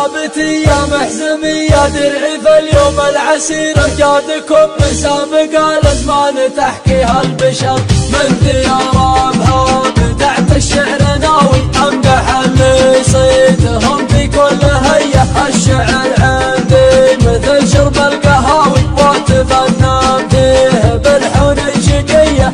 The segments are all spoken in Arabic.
ثابتي يا محزمي يا درعي فاليوم العسير امجادكم مسابقة الازمان تحكيها البشر من ديار ابها بدعت الشعر ناوي امدح اللي صيتهم في كل هية الشعر عندي مثل شرب القهاوي واتفنن فيه بالحون شقية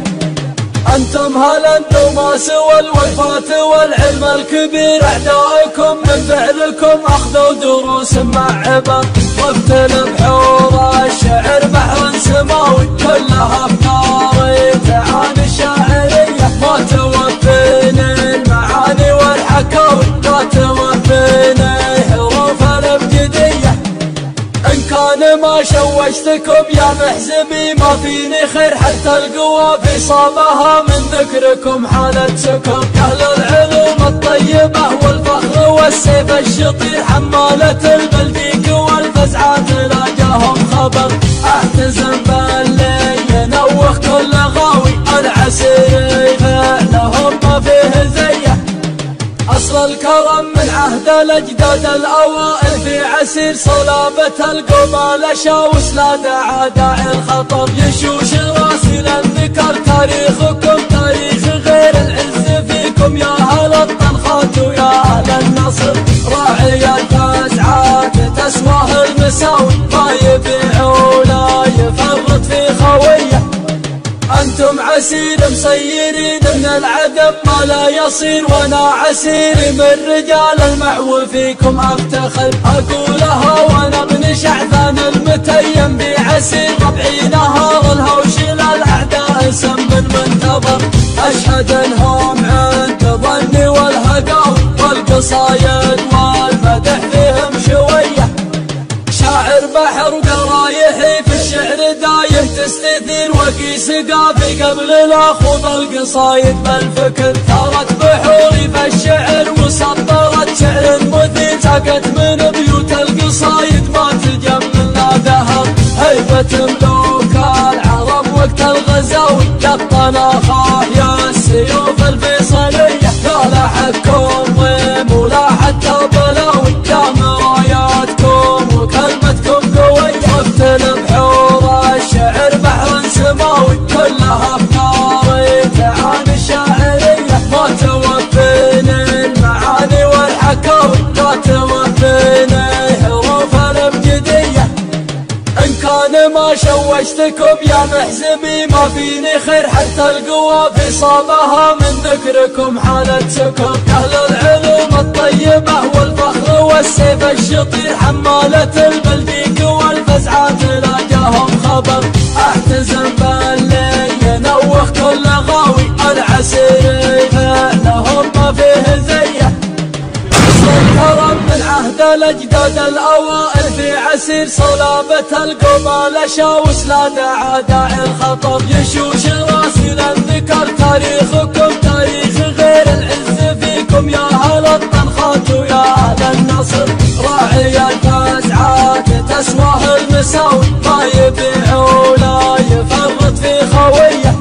أنتم هالنوماس والوفاة والعلم الكبير أعدائكم من فعلكم أخذوا دروس مع عبر وابتل بحور الشعر بحر سماوي كلها أفكاري تعاني الشاعرية ما توفيني المعاني والحكاوي لا توفيني حروف الابجدية إن كان ما شوشتكم يا محزمي ما فيني خير حتى القوى في صابها من ذكركم حالة سكر أهل العلوم الطيبة والفخر والسيف الشطير حمالة البلديك والفزعات لا جاهم خبر اعتزم باللي ينوخ كل غاوي العسير فعلهم ما فيه زيه أصل الكرم من عهد الأجداد الأوائل في عسير صلابة القمال شاوس لا داعي الخطر يشوش راسي للذكر تاريخكم تاريخ غير العز فيكم يا أهل الطنخات ويا أهل النصر راعي الفزعات تسواه المساوي ما يبيع ولا يفرط في خويه أنتم عسير مسيرين من العدم ما لا يصير وأنا عسير من رجال المحو فيكم أفتخر أقولها وأنا ابن شعثان المتيم بعسير ربعي نهار الهوش للأعداء سم منتظر أشهد أنهم عند ظني والهقاوي والقصايد والمدح فيهم شوية شاعر بحر قرايحي في الشعر دايه تستثير وكيس قافي قبل لا خوض القصايد بالفكر ثارت بحوري في الشعر وسطرت شعر مثير سقت من بيوت القصايد ما تجمل لا ذهب هيبة ملوك العرب وقت الغزاوي للطناخة يا السيوف الفيصلية لا لاحتكم ضيم ولا حتى بلاوي يا مراياتكم وكلمتكم قوية وابتل بحور الشعر بحر سماوي كلها أفكاري تعاني الشاعرية ما توفيني المعاني والحكاوي لا توفيني حروف الابجدية إن كان ما شوشتكم يا محزمي ما فيني خير حتى القوى في صابها من ذكركم حالة سكر أهل العلوم الطيبة والفخر والسيف الشطير حمالة البلديك والفزعات لا جاهم خبر اعتزم باللي ينوخ كل غاوي العسير فعلهم ما فيه زيه أصل الكرم من عهد الأجداد الأوائل في عسير صلابة القمال شاوس لا داعي الخطر يشوش راسي للذكر تاريخكم تاريخ غير العز فيكم يا أهل الطنخات ويا أهل النصر راعي الفزعات تسواه المساوي ما يبيع ولا يفرط في خويه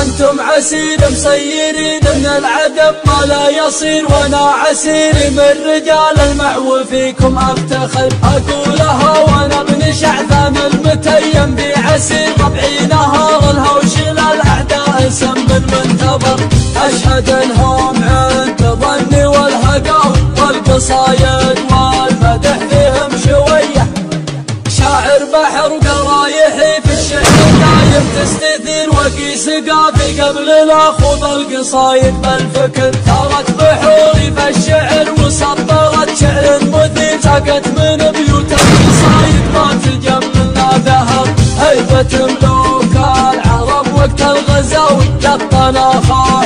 أنتم عسير مسيرين من العدم ما لا يصير وأنا عسير من رجال المحو فيكم أفتخر أقولها وأنا ابن شعثان المتيم بعسير ربعي نهار الهوش للأعداء سم منتظر أشهد أنهم عند ظني والهقاوي والقصايد والمدح فيهم شوية شاعر بحر قرايحي في الشعر دايم تستثير وكيس قافي قبل لا خوض القصايد بالفكر ثارت بحوري في الشعر وسطرت شعر مثير سقت من بيوت القصايد ما تجمل لا ذهب هيبة ملوك العرب وقت الغزاوي للطناخة